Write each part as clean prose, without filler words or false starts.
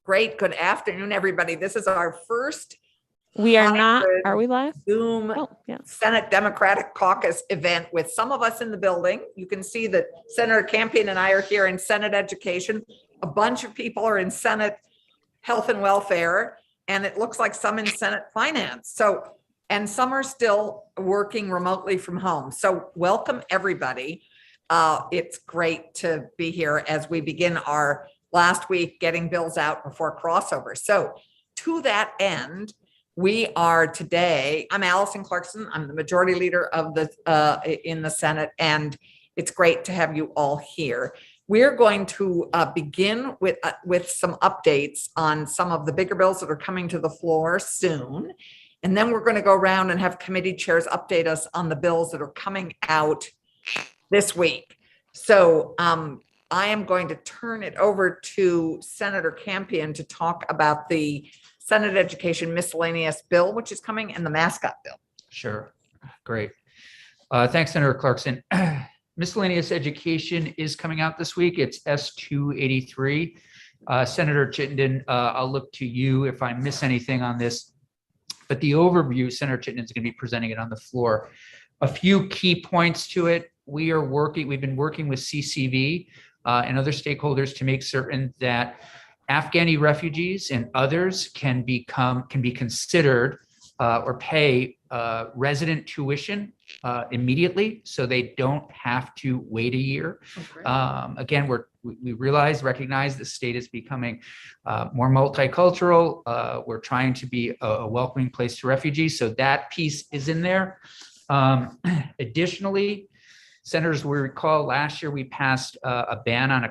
Great. Good afternoon, everybody. This is our first We are not, are we live? Zoom Senate Democratic Caucus event with some of us in the building. You can see that Senator Campion and I are here in Senate Education. A bunch of people are in Senate Health and Welfare, and it looks like some in Senate Finance. So, and some are still working remotely from home. So welcome, everybody. It's great to be here as we begin our last week getting bills out before crossover. So to that end, we are today, I'm Allison Clarkson. I'm the majority leader of the in the Senate, and it's great to have you all here. We're going to begin with some updates on some of the bigger bills that are coming to the floor soon. And then we're going to go around and have committee chairs update us on the bills that are coming out this week. So I am going to turn it over to Senator Campion to talk about the Senate Education Miscellaneous Bill, which is coming, and the mascot bill. Sure. Great. Thanks, Senator Clarkson. Miscellaneous Education is coming out this week. It's S-283. Senator Chittenden, I'll look to you if I miss anything on this. But the overview, Senator Chittenden is going to be presenting it on the floor. A few key points to it. We've been working with CCV and other stakeholders to make certain that Afghani refugees and others can be considered or pay resident tuition immediately, so they don't have to wait a year. Again, we recognize the state is becoming more multicultural. We're trying to be a welcoming place to refugees, so that piece is in there. Additionally, senators, we recall last year we passed a ban on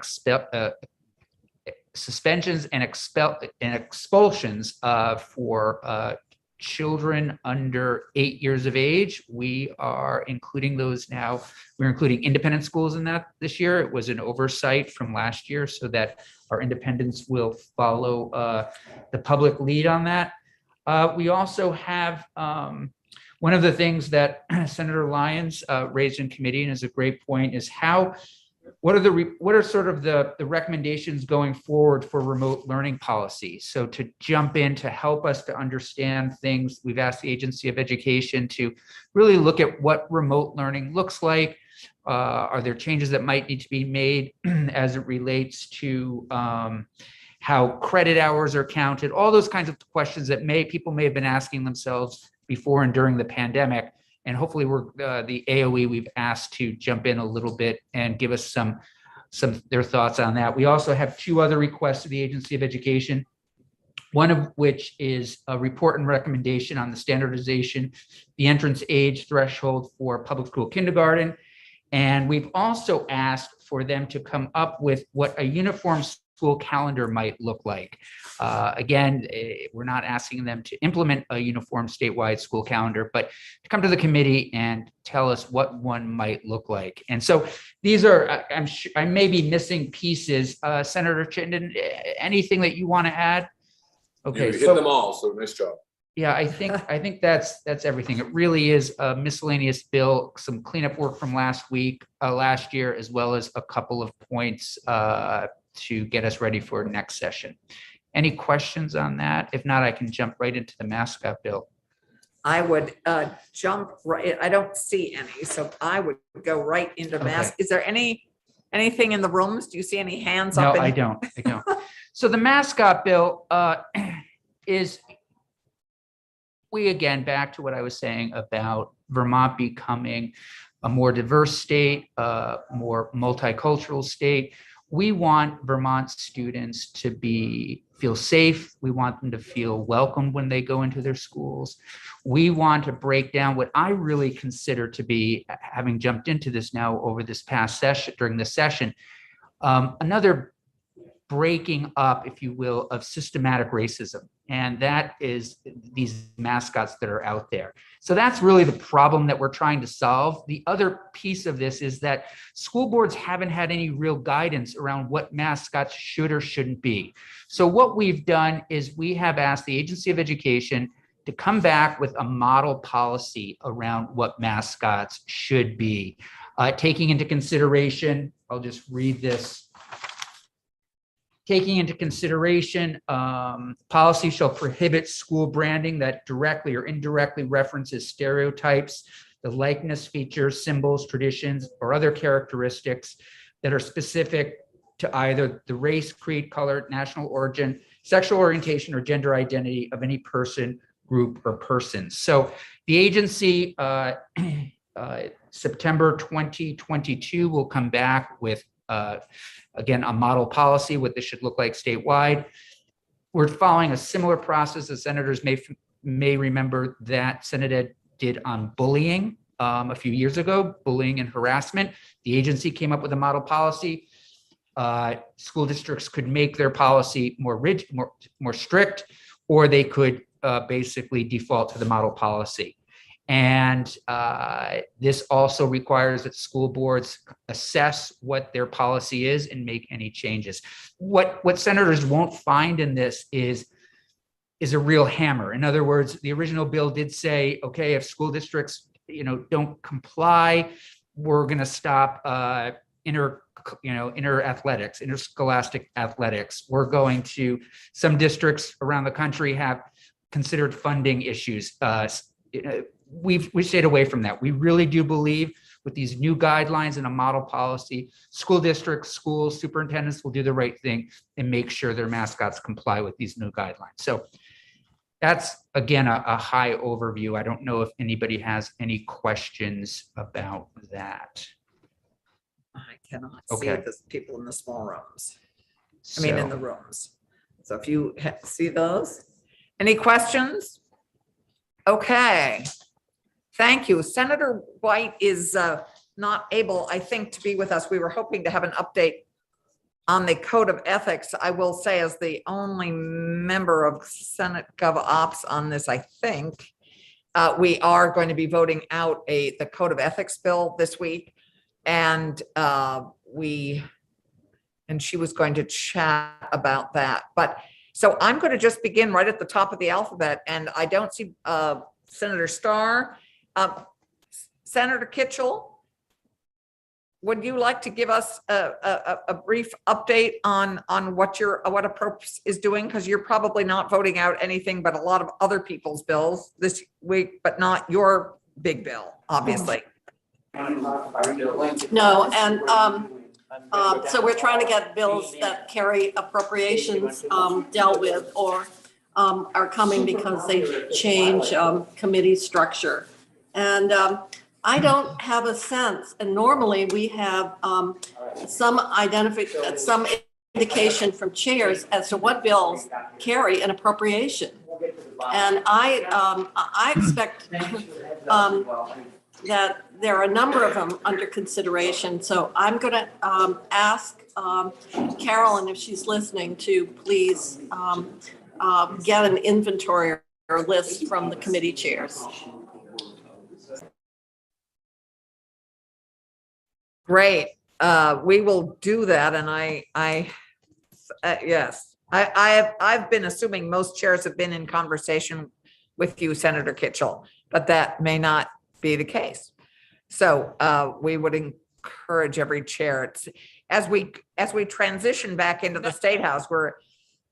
suspensions and expulsions for children under 8 years of age. We are including those now. We're including independent schools in that this year. It was an oversight from last year so that our independents will follow the public lead on that. We also have one of the things that Senator Lyons raised in committee, and is a great point, is what are sort of the recommendations going forward for remote learning policy? So to jump in to help us to understand things, we've asked the Agency of Education to really look at what remote learning looks like. Are there changes that might need to be made as it relates to how credit hours are counted? All those kinds of questions that people may have been asking themselves before and during the pandemic. And hopefully the AOE we've asked to jump in a little bit and give us some their thoughts on that. We also have two other requests to the Agency of Education, one of which is a report and recommendation on the standardization, the entrance age threshold for public school kindergarten. And we've also asked for them to come up with what a uniform school calendar might look like. Again, we're not asking them to implement a uniform statewide school calendar, but to come to the committee and tell us what one might look like. And so these are, I may be missing pieces. Senator Chittenden, anything that you want to add? Okay, you hit them all, so nice job. Yeah, I think that's everything. It really is a miscellaneous bill, some cleanup work from last year, as well as a couple of points to get us ready for next session. Any questions on that? If not, I can jump right into the mascot bill. I would jump right. I don't see any, so I would go right into mascot. Is there anything in the rooms? Do you see any hands up? No, I don't. So the mascot bill is, again, back to what I was saying about Vermont becoming a more diverse state, more multicultural state. We want Vermont students to feel safe. We want them to feel welcomed when they go into their schools. We want to break down what I really consider to be, having jumped into this now over this past session, during this session, another breaking up, if you will, of systematic racism. And that is these mascots that are out there. So that's really the problem that we're trying to solve. The other piece of this is that school boards haven't had any real guidance around what mascots should or shouldn't be. So what we've done is we have asked the Agency of Education to come back with a model policy around what mascots should be, taking into consideration, I'll just read this taking into consideration, policy shall prohibit school branding that directly or indirectly references stereotypes, the likeness, features, symbols, traditions, or other characteristics that are specific to either the race, creed, color, national origin, sexual orientation, or gender identity of any person, group, or persons. So the agency, September 2022, will come back with, again, a model policy, what this should look like statewide. We're following a similar process as senators may remember that Senate Ed did on bullying a few years ago, bullying and harassment. The agency came up with a model policy. School districts could make their policy more rigid, more strict, or they could basically default to the model policy. And this also requires that school boards assess what their policy is and make any changes. What senators won't find in this is a real hammer. In other words, the original bill did say, okay, if school districts, don't comply, we're going to stop interscholastic athletics. We're going to, some districts around the country have considered funding issues. We stayed away from that. We really do believe with these new guidelines and a model policy, school districts, schools, superintendents will do the right thing and make sure their mascots comply with these new guidelines. So that's, again, a high overview. I don't know if anybody has any questions about that. I cannot Okay. see the people in the small rooms. In the rooms. So if you see those, any questions? Okay. Thank you. Senator White is not able, I think, to be with us. We were hoping to have an update on the code of ethics. I will say, as the only member of Senate Gov Ops on this, I think, we are going to be voting out the code of ethics bill this week. And she was going to chat about that. But so I'm going to just begin right at the top of the alphabet, and I don't see Senator Starr. Senator Kitchell, would you like to give us a brief update on what Approps is doing? Because you're probably not voting out anything but a lot of other people's bills this week, but not your big bill, obviously. No, and so we're trying to get bills that carry appropriations dealt with or are coming because they change committee structure. And I don't have a sense, and normally we have some indication from chairs as to what bills carry an appropriation. And I expect that there are a number of them under consideration. So I'm going to ask Carolyn, if she's listening, to please get an inventory or list from the committee chairs. Great. We will do that. And yes, I've been assuming most chairs have been in conversation with you, Senator Kitchell, but that may not be the case. So we would encourage every chair. As we transition back into the State House, we're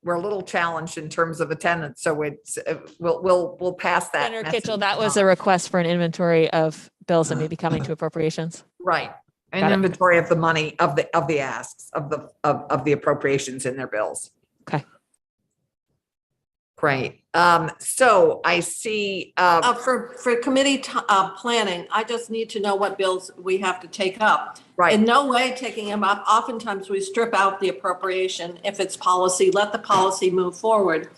a little challenged in terms of attendance. So it's we'll pass that. Senator Kitchell, that was a request for an inventory of bills that may be coming to appropriations. Right. An inventory of the money of the asks of the appropriations in their bills. Okay. Great. So I see for committee planning, I just need to know what bills we have to take up. Right. In no way taking them up. Oftentimes we strip out the appropriation. If it's policy, let the policy move forward.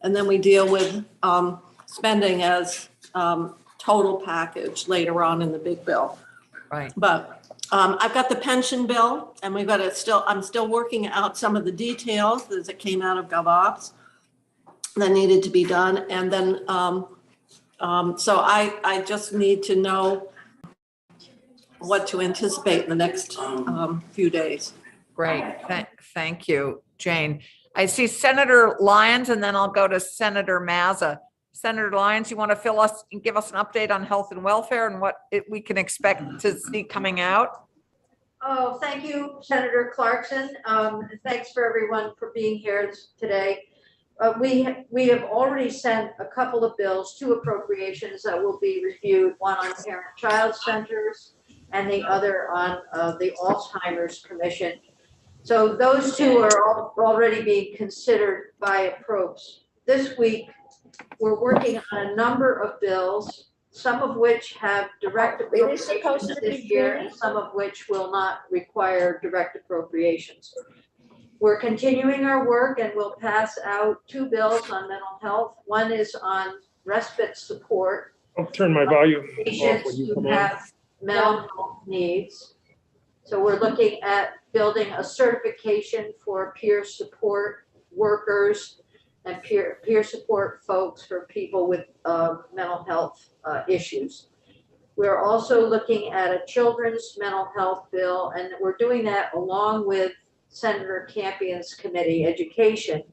And then we deal with spending as total package later on in the big bill. Right. But I've got the pension bill, and I'm still working out some of the details as it came out of GovOps that needed to be done. And then, so I just need to know what to anticipate in the next few days. Great. Thank you, Jane. I see Senator Lyons, and then I'll go to Senator Mazza. Senator Lyons, you want to fill us and give us an update on health and welfare and what we can expect to see coming out? Oh, thank you, Senator Clarkson. Thanks for everyone for being here today. We have already sent a couple of bills, 2 appropriations that will be reviewed, one on parent-child centers and the other on the Alzheimer's Commission. So those 2 are already being considered by approps. This week, we're working on a number of bills, some of which have direct appropriations this year and some of which will not require direct appropriations. We're continuing our work and we'll pass out 2 bills on mental health. One is on respite support. I'll turn my volume off Patients when you who come on. have mental health needs. So we're looking at building a certification for peer support workers and peer support folks for people with mental health issues. We're also looking at a children's mental health bill, and we're doing that along with Senator Campion's committee, education.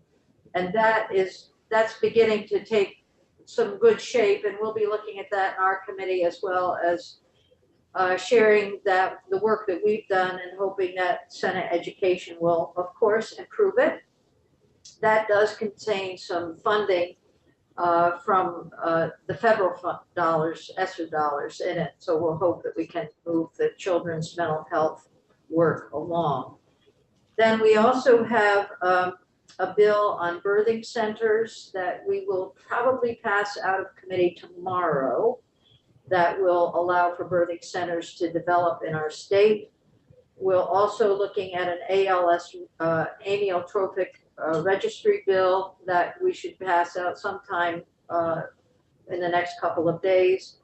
And that's beginning to take some good shape, and we'll be looking at that in our committee as well as sharing the work that we've done and hoping that Senate Education will, of course, improve it. That does contain some funding from the federal dollars, ESSER dollars in it. So we'll hope that we can move the children's mental health work along. Then we also have a bill on birthing centers that we will probably pass out of committee tomorrow that will allow for birthing centers to develop in our state. We're also looking at an ALS amyotrophic registry bill that we should pass out sometime in the next couple of days.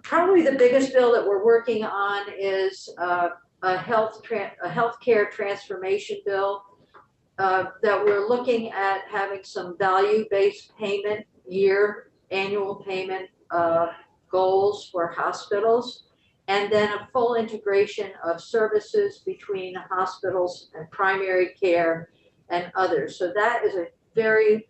Probably the biggest bill that we're working on is a healthcare transformation bill that we're looking at having some value-based payment annual payment goals for hospitals, and then a full integration of services between hospitals and primary care and others. So that is a very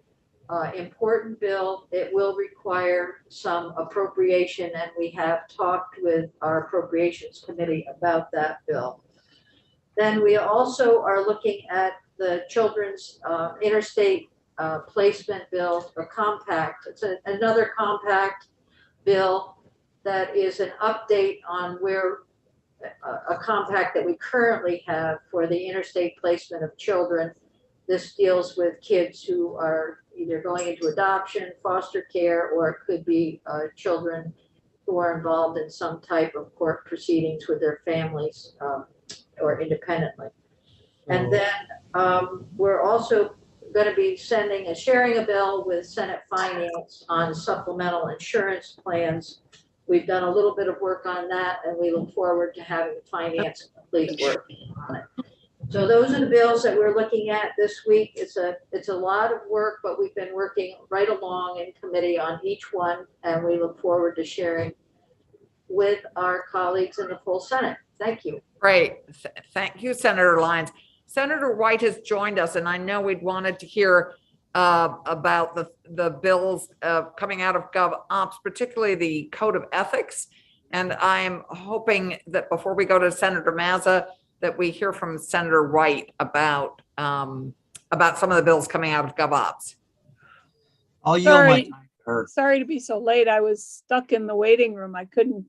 important bill. It will require some appropriation, and we have talked with our appropriations committee about that bill. Then we also are looking at the children's interstate placement bill, or compact. It's another compact bill that is an update on where a compact that we currently have for the interstate placement of children. This deals with kids who are either going into adoption, foster care, or it could be children who are involved in some type of court proceedings with their families or independently. And then we're also going to be sharing a bill with Senate Finance on supplemental insurance plans. We've done a little bit of work on that, and we look forward to having Finance complete work on it. So those are the bills that we're looking at this week. It's a lot of work, but we've been working right along in committee on each one, and we look forward to sharing with our colleagues in the full Senate. Thank you. Great. Thank you, Senator Lyons. Senator White has joined us, and I know we'd wanted to hear about the bills coming out of GovOps, particularly the Code of Ethics. And I'm hoping that before we go to Senator Mazza, that we hear from Senator White about some of the bills coming out of GovOps. I'll yield my time to her. Sorry to be so late. I was stuck in the waiting room. I couldn't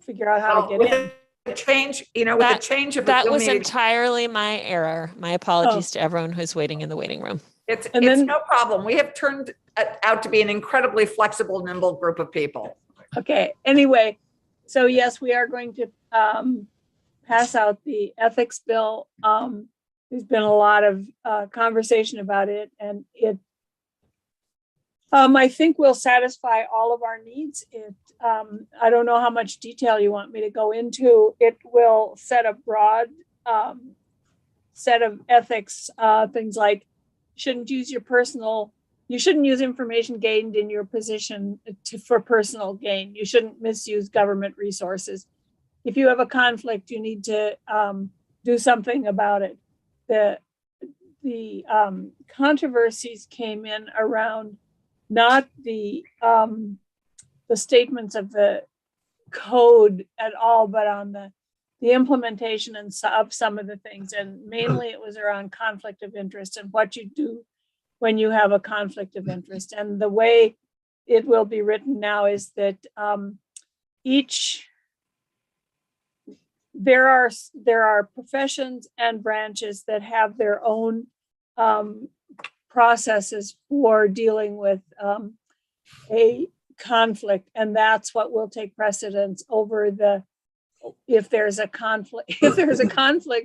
figure out how to get in. The change, with the change of the That was meeting, entirely my error. My apologies to everyone who's waiting in the waiting room. it's no problem. We have turned out to be an incredibly flexible, nimble group of people. Okay. Anyway, so yes, we are going to pass out the ethics bill. There's been a lot of conversation about it, and I think will satisfy all of our needs. I don't know how much detail you want me to go into. It will set a broad set of ethics, things like you shouldn't use information gained in your position for personal gain. You shouldn't misuse government resources. If you have a conflict, you need to do something about it. The controversies came in around not the statements of the code at all, but on the the implementation of some of the things. And mainly it was around conflict of interest and what you do when you have a conflict of interest. And the way it will be written now is that there are professions and branches that have their own processes for dealing with a conflict, and that's what will take precedence over if there's a conflict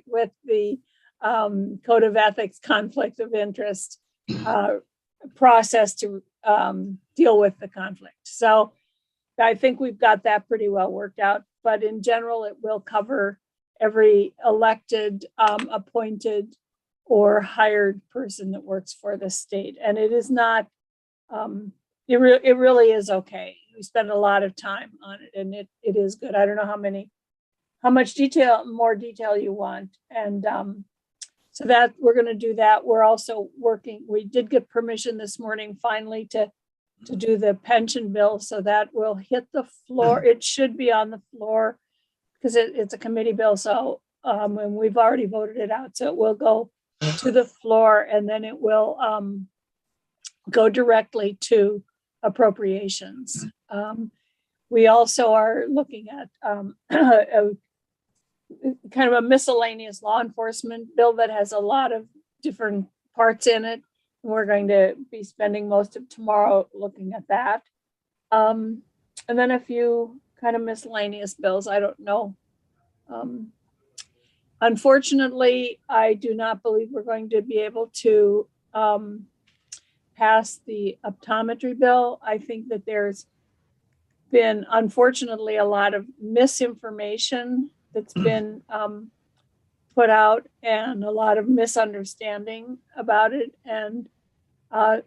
with the code of ethics conflict of interest process to deal with the conflict. So I think we've got that pretty well worked out, but in general, it will cover every elected, appointed, or hired person that works for the state. And it is not, it really is okay. We spend a lot of time on it, and it is good. I don't know how much more detail you want. And so that we're going to do that. We're also working, we did get permission this morning finally to do the pension bill. So that will hit the floor. It should be on the floor because it's a committee bill. So, and we've already voted it out. So it will go to the floor, and then it will go directly to appropriations. We also are looking at kind of a miscellaneous law enforcement bill that has a lot of different parts in it. We're going to be spending most of tomorrow looking at that. And then a few kind of miscellaneous bills. I don't know. Unfortunately, I do not believe we're going to be able to pass the optometry bill. I think that there's been, unfortunately, a lot of misinformation that's been put out and a lot of misunderstanding about it. And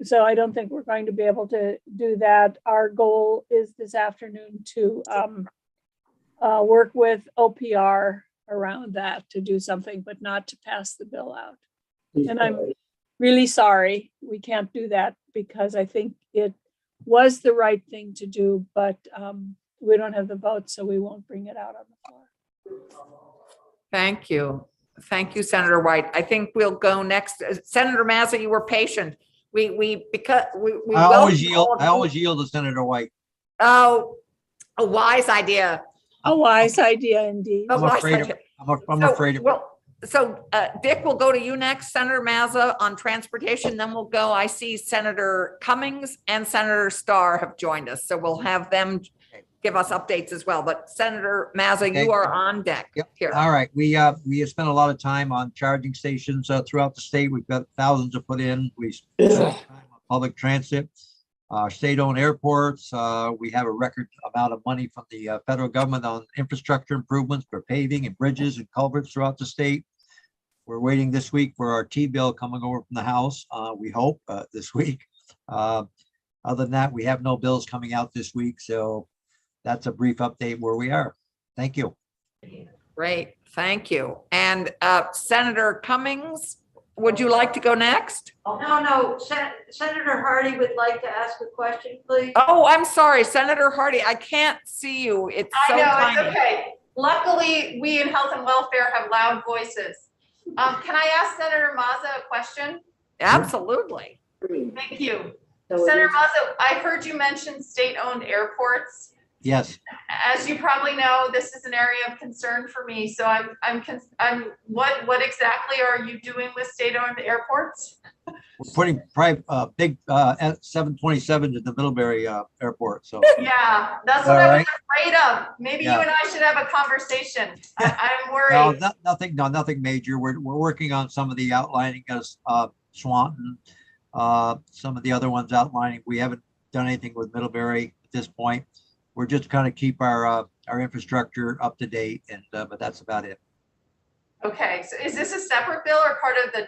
so I don't think we're going to be able to do that. Our goal is this afternoon to work with OPR around that to do something, but not to pass the bill out. And I'm really sorry we can't do that because I think it was the right thing to do, but we don't have the vote, so we won't bring it out on the floor. Thank you. Thank you, Senator White. I think we'll go next. Senator Mazza, you were patient. I always yield to Senator White. Oh, a wise idea. A wise idea indeed. I'm afraid of it. So Dick, we'll go to you next, Senator Mazza on transportation. Then we'll go. I see Senator Cummings and Senator Starr have joined us, so we'll have them give us updates as well. But Senator Mazza, you are on deck. Yep. Here. All right. We have spent a lot of time on charging stations throughout the state. We've got thousands to put in. We spent time on public transit, state-owned airports. We have a record amount of money from the federal government on infrastructure improvements for paving and bridges and culverts throughout the state. We're waiting this week for our T-bill coming over from the House. We hope this week. Other than that, we have no bills coming out this week. So that's a brief update where we are. Thank you. Great. Thank you. And Senator Cummings, would you like to go next? Oh, no. Senator Hardy would like to ask a question, please. Oh, I'm sorry, Senator Hardy. I can't see you. It's so tiny. It's okay. Luckily, we in health and welfare have loud voices. Can I ask Senator Mazza a question? Absolutely. Thank you. Senator Mazza, I heard you mention state-owned airports. Yes. As you probably know, this is an area of concern for me. So what exactly are you doing with state-owned airports? We're putting big 727s at the Middlebury Airport. So yeah, that's what I was afraid of. Maybe you and I should have a conversation. I'm worried. No, nothing major. We're working on some of the outlining as Swanton, some of the other ones outlining. We haven't done anything with Middlebury at this point. We're just kind of keep our infrastructure up to date, and but that's about it. Okay, so is this a separate bill or part of the?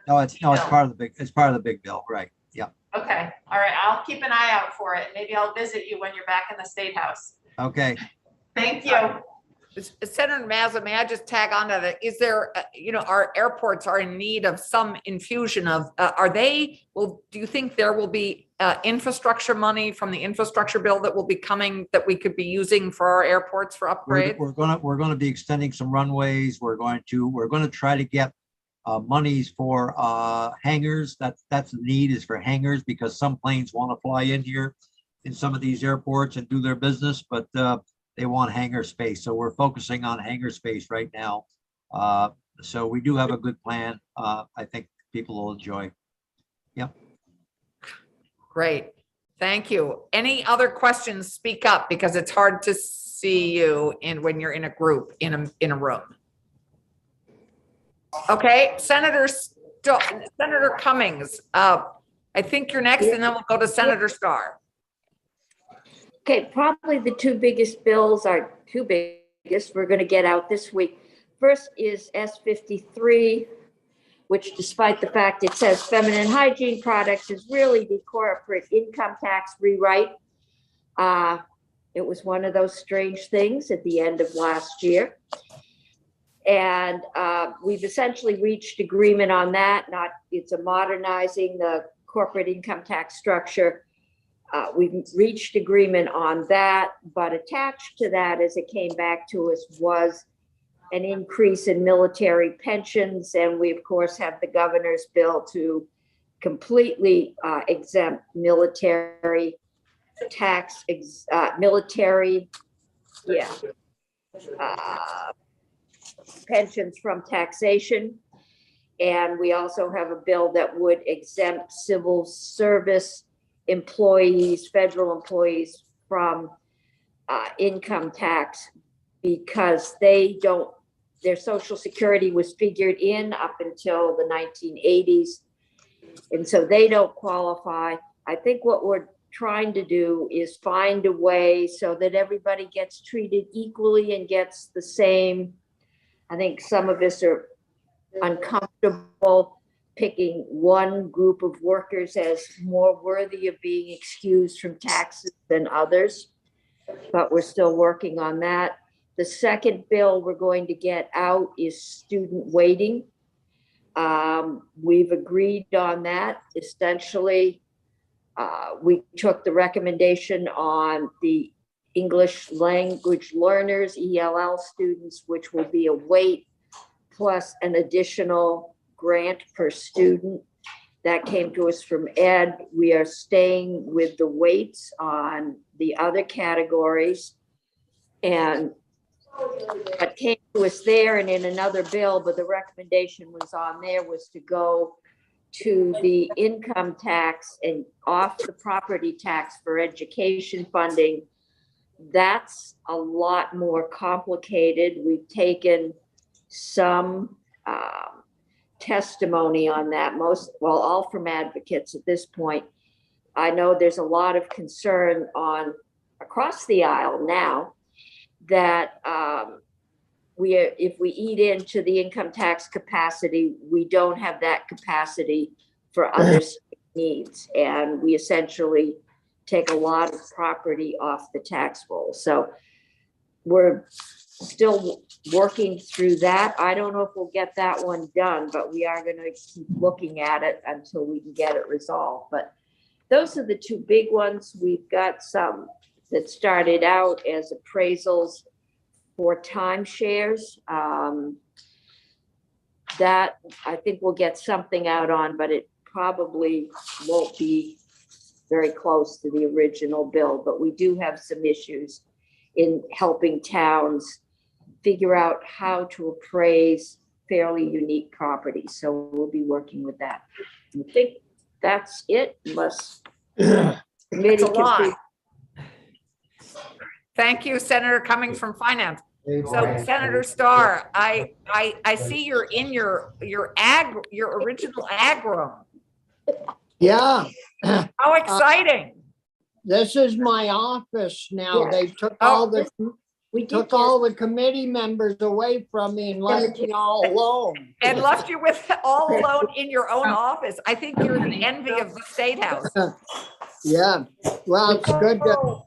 No, it's part of the big. It's part of the big bill, right? Yeah. Okay, all right. I'll keep an eye out for it. Maybe I'll visit you when you're back in the State House. Okay. Thank you. Senator Mazza, may I just tag on to that? Is there, our airports are in need of some infusion of, do you think there will be infrastructure money from the infrastructure bill that will be coming that we could be using for our airports for upgrades? We're gonna be extending some runways. We're going to try to get monies for hangars. That's the need, is for hangars, because some planes want to fly in here in some of these airports and do their business, but they want hangar space. So we're focusing on hangar space right now. So we do have a good plan. I think people will enjoy. Yep. Great. Thank you. Any other questions? Speak up, because it's hard to see you when you're in a group, in a room. Okay, Senator Cummings, I think you're next, and then we'll go to Senator Starr. Okay, probably the two biggest bills are we're going to get out this week. First is S53, which, despite the fact it says feminine hygiene products, is really the corporate income tax rewrite. It was one of those strange things at the end of last year. And we've essentially reached agreement on that. It's a modernizing the corporate income tax structure. We've reached agreement on that, but attached to that, as it came back to us, was an increase in military pensions. And we, of course, have the governor's bill to completely exempt military tax, pensions from taxation. And we also have a bill that would exempt civil service employees, federal employees, from income tax, because their Social Security was figured in up until the 1980s. And so they don't qualify. I think what we're trying to do is find a way so that everybody gets treated equally and gets the same. I think some of us are uncomfortable picking one group of workers as more worthy of being excused from taxes than others, but we're still working on that. The second bill we're going to get out is student waiting. We've agreed on that. Essentially, we took the recommendation on the English language learners, ELL students, which will be a weight plus an additional grant per student. That came to us from Ed. We are staying with the weights on the other categories. And what came to us there and in another bill, but the recommendation was on there, was to go to the income tax and off the property tax for education funding. That's a lot more complicated. We've taken some testimony on that, all from advocates at this point. I know there's a lot of concern across the aisle now that if we eat into the income tax capacity, we don't have that capacity for other needs. And we essentially take a lot of property off the tax roll. So we're still working through that. I don't know if we'll get that one done, but we are going to keep looking at it until we can get it resolved. But those are the two big ones. We've got some that started out as appraisals for timeshares. That I think we'll get something out on, but it probably won't be very close to the original bill. But we do have some issues in helping towns figure out how to appraise fairly unique properties. So we'll be working with that. I think that's it, unless It's committee a lot. can. Thank you, Senator Cummings from Finance. So Senator Starr, I see you're in your original ag room. Yeah, How exciting. this is my office now. Yeah. They took We did took all the committee members away from me and left me all alone. And left you with all alone in your own office. I think you're the envy of the State House. Yeah, well, it's good to,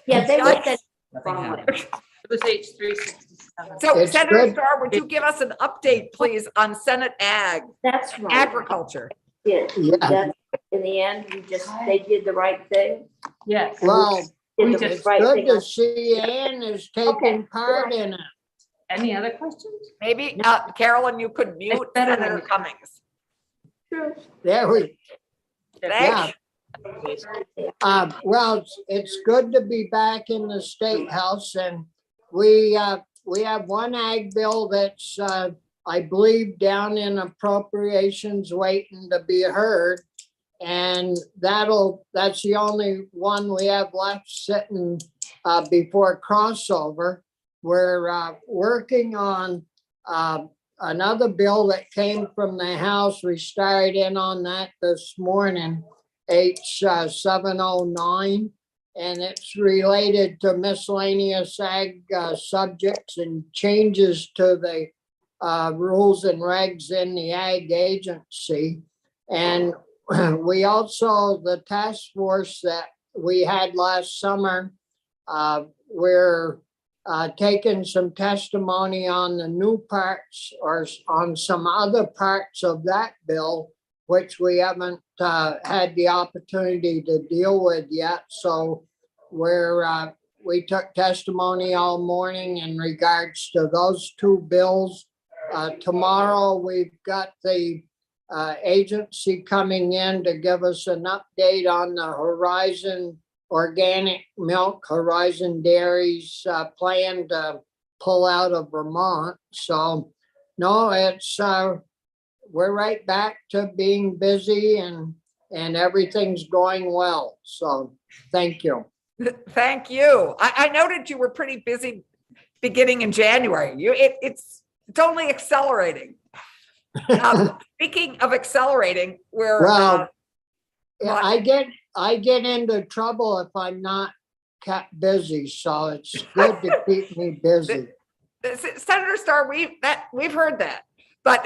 Yeah, they looked at. It was H367. So It's Senator good. Starr, would you give us an update, please, on Senate Ag, That's right. agriculture? Yeah, Yeah. that in the end, they did the right thing? Yes. Well, Did We the just- it's right good thing to on- see Ann is taking part in it. Any other questions? Maybe, Carolyn, you could mute better than Senator me. Cummings. There we, Thanks. well, it's good to be back in the State House, and we have one ag bill that's, I believe, down in appropriations waiting to be heard. And that's the only one we have left sitting, before crossover. We're, working on, another bill that came from the House. We started in on that this morning, H 709. And it's related to miscellaneous ag subjects and changes to the rules and regs in the ag agency. And we also, the task force that we had last summer, we're taking some testimony on the new parts or on some other parts of that bill, which we haven't had the opportunity to deal with yet. So we took testimony all morning in regards to those two bills. Tomorrow, we've got the agency coming in to give us an update on the Horizon Organic Milk, Horizon Dairy's plan to pull out of Vermont. So no, it's we're right back to being busy and everything's going well. So thank you. Thank you. I noted you were pretty busy beginning in January. It's only accelerating. Speaking of accelerating, we're Well, I get into trouble if I'm not kept busy, so it's good to keep me busy. Senator Starr, we've heard that, but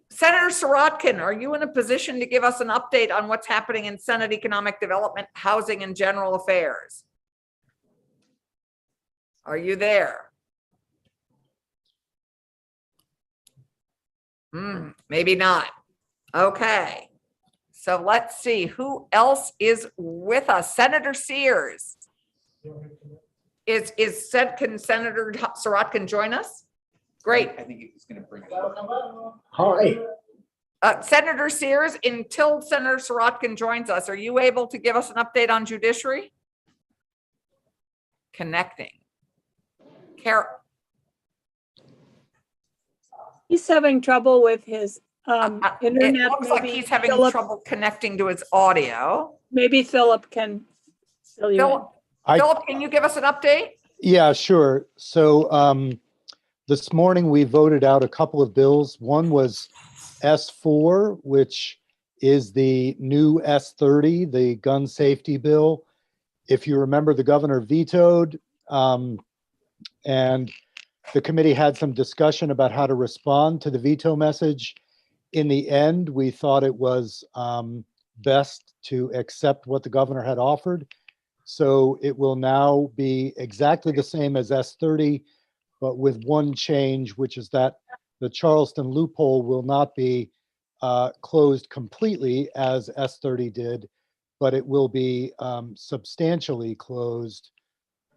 Senator Sirotkin, are you in a position to give us an update on what's happening in Senate Economic Development, Housing, and General Affairs? Are you there? Maybe not. Okay. So let's see who else is with us. Senator Sears. Can Senator Sirotkin join us? Great. I think he's going to bring it up. Hi. Senator Sears, until Senator Sirotkin joins us, are you able to give us an update on judiciary? Connecting. Carol. He's having trouble with his It internet. looks like he's having Philip, trouble connecting to his audio. maybe Philip can fill you in. Philip, can you give us an update? Yeah, sure. So this morning we voted out a couple of bills. One was S4, which is the new S30, the gun safety bill. If you remember, the governor vetoed, and the committee had some discussion about how to respond to the veto message. In the end, we thought it was best to accept what the governor had offered. So it will now be exactly the same as S30, but with one change, which is that the Charleston loophole will not be closed completely as S30 did, but it will be substantially closed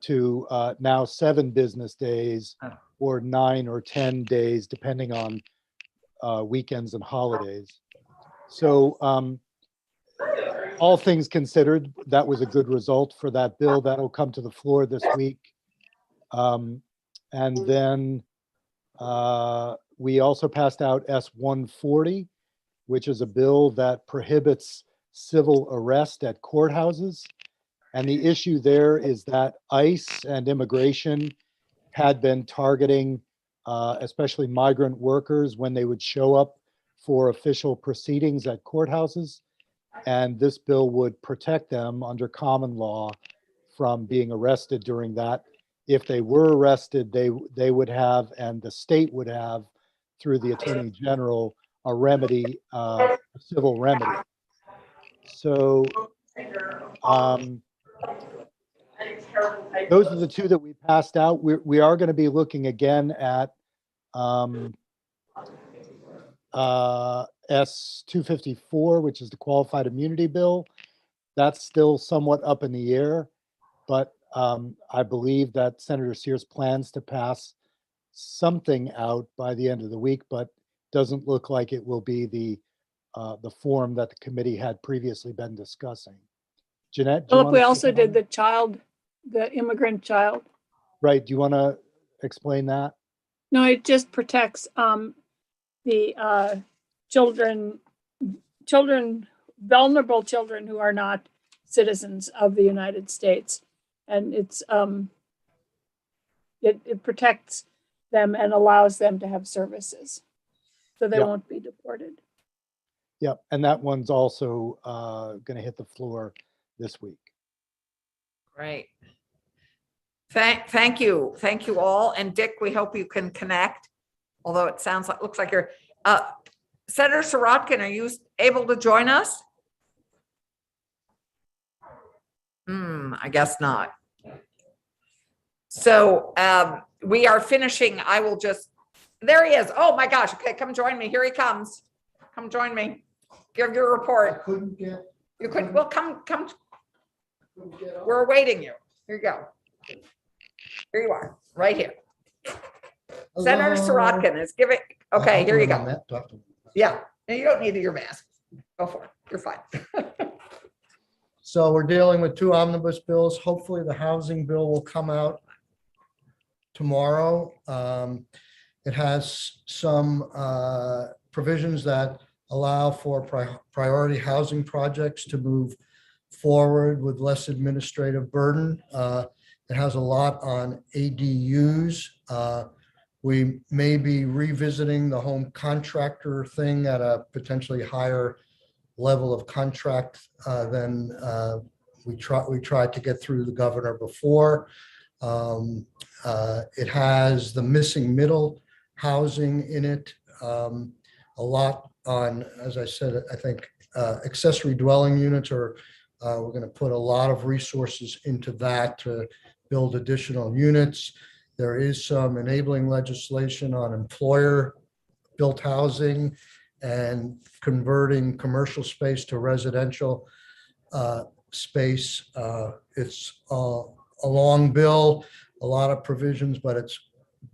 to now 7 business days or 9 or 10 days, depending on weekends and holidays. So all things considered, that was a good result for that bill. That'll come to the floor this week. And then we also passed out S140, which is a bill that prohibits civil arrest at courthouses. And the issue there is that ICE and immigration had been targeting especially migrant workers when they would show up for official proceedings at courthouses. And this bill would protect them under common law from being arrested during that. If they were arrested, they would have, and the state would have, through the Attorney General, a remedy, a civil remedy. So those are the two that we passed out. We are going to be looking again at S-254, which is the qualified immunity bill. That's still somewhat up in the air, but I believe that Senator Sears plans to pass something out by the end of the week, but doesn't look like it will be the form that the committee had previously been discussing. Jeanette? do you Philip, wanna we say also did something? the immigrant child. Right, do you want to explain that? No, it just protects the vulnerable children who are not citizens of the United States. And it protects them and allows them to have services. So they Yep. won't be deported. Yep, and that one's also going to hit the floor this week. Great. Thank you. Thank you all. And Dick, we hope you can connect, although it looks like you're, Senator Sirotkin, are you able to join us? I guess not. So we are finishing. I will just, there he is. Oh my gosh. Okay, come join me. Here he comes. Come join me. Give your report. You couldn't, well, come. We're awaiting you. Here you go. Here you are, right here. Senator Sirotkin is giving, okay, here you go. Yeah, and you don't need your mask. Go for it. You're fine. So we're dealing with two omnibus bills. Hopefully the housing bill will come out tomorrow. It has some provisions that allow for priority housing projects to move forward with less administrative burden. It has a lot on ADUs. We may be revisiting the home contractor thing at a potentially higher level of contract than we tried to get through the governor before. It has the missing middle housing in it. A lot on, as I said, I think accessory dwelling units are, we're going to put a lot of resources into that to build additional units. There is some enabling legislation on employer-built housing and converting commercial space to residential space. It's a long bill, a lot of provisions, but it's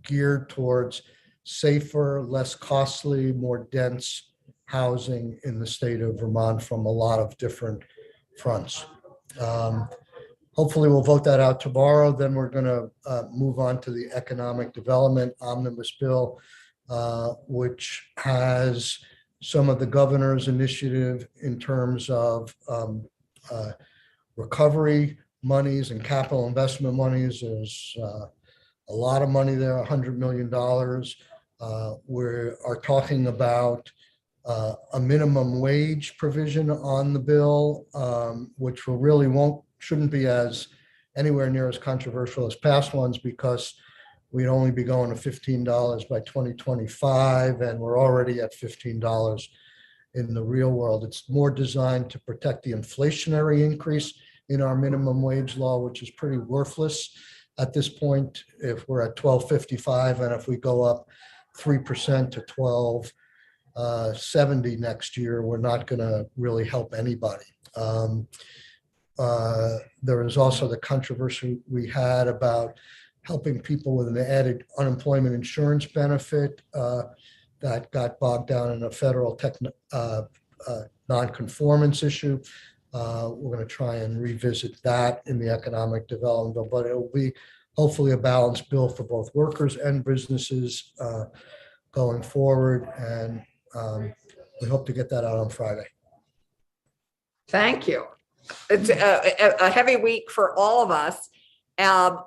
geared towards safer, less costly, more dense housing in the state of Vermont from a lot of different fronts. Hopefully we'll vote that out tomorrow. Then we're going to move on to the economic development omnibus bill, which has some of the governor's initiative in terms of recovery monies and capital investment monies. There's a lot of money there, $100 million. We are talking about a minimum wage provision on the bill, which shouldn't be as anywhere near as controversial as past ones, because we'd only be going to $15 by 2025, and we're already at $15 in the real world. It's more designed to protect the inflationary increase in our minimum wage law, which is pretty worthless at this point. If we're at $12.55 and if we go up 3% to $12.70 next year, we're not going to really help anybody. There is also the controversy we had about helping people with an added unemployment insurance benefit that got bogged down in a federal nonconformance issue. We're going to try and revisit that in the economic development bill, but it will be hopefully a balanced bill for both workers and businesses going forward. And we hope to get that out on Friday. Thank you. It's a heavy week for all of us.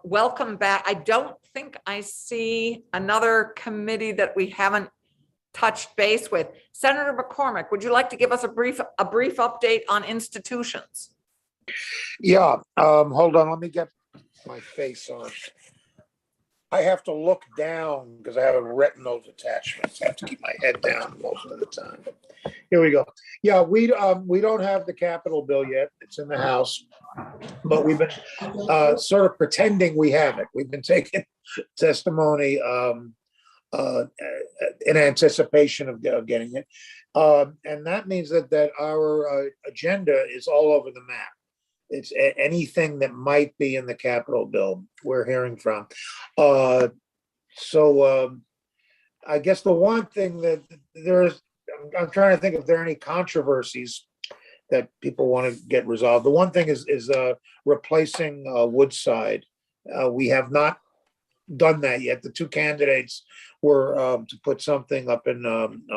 Welcome back. I don't think I see another committee that we haven't touched base with. Senator McCormick, would you like to give us a brief update on institutions? Yeah, hold on, let me get my face on. I have to look down because I haven't written those attachments. I have to keep my head down most of the time. Here we go. Yeah, we don't have the capital bill yet. It's in the House, but we've been sort of pretending we have it. We've been taking testimony in anticipation of getting it. And that means that our agenda is all over the map. It's anything that might be in the Capitol bill we're hearing from. So I guess the one thing that I'm trying to think if there are any controversies that people want to get resolved. The one thing is replacing Woodside. We have not done that yet. The two candidates were to put something up in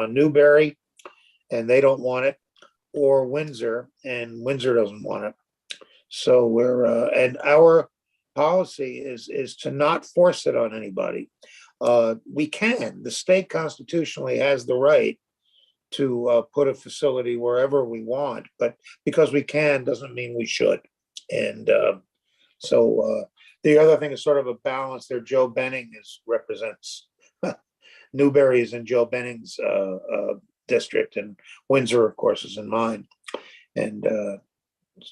Newbury, and they don't want it, or Windsor, and Windsor doesn't want it. So and our policy is to not force it on anybody. We can. The state constitutionally has the right to put a facility wherever we want, but because we can doesn't mean we should. And so the other thing is sort of a balance there. Joe Benning represents Newbury is in Joe Benning's district, and Windsor, of course, is in mine. And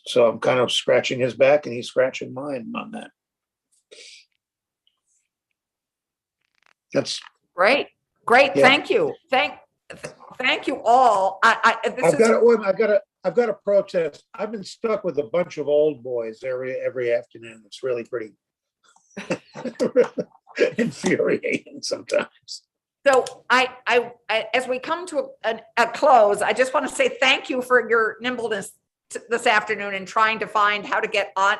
so I'm kind of scratching his back, and he's scratching mine on that. That's Great. Yeah. Thank you. Thank you all. I've got a protest. I've been stuck with a bunch of old boys every afternoon. It's really pretty infuriating sometimes. So as we come to a close, I just want to say thank you for your nimbleness this afternoon in trying to find how to get on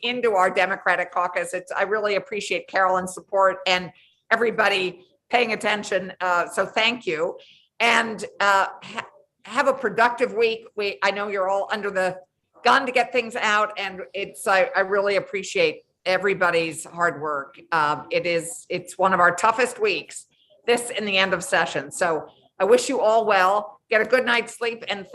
into our Democratic caucus. I really appreciate Carolyn's support and everybody paying attention. So thank you, and have a productive week. I know you're all under the gun to get things out, and I really appreciate everybody's hard work. It's one of our toughest weeks, this and the end of session. So I wish you all well. Get a good night's sleep, and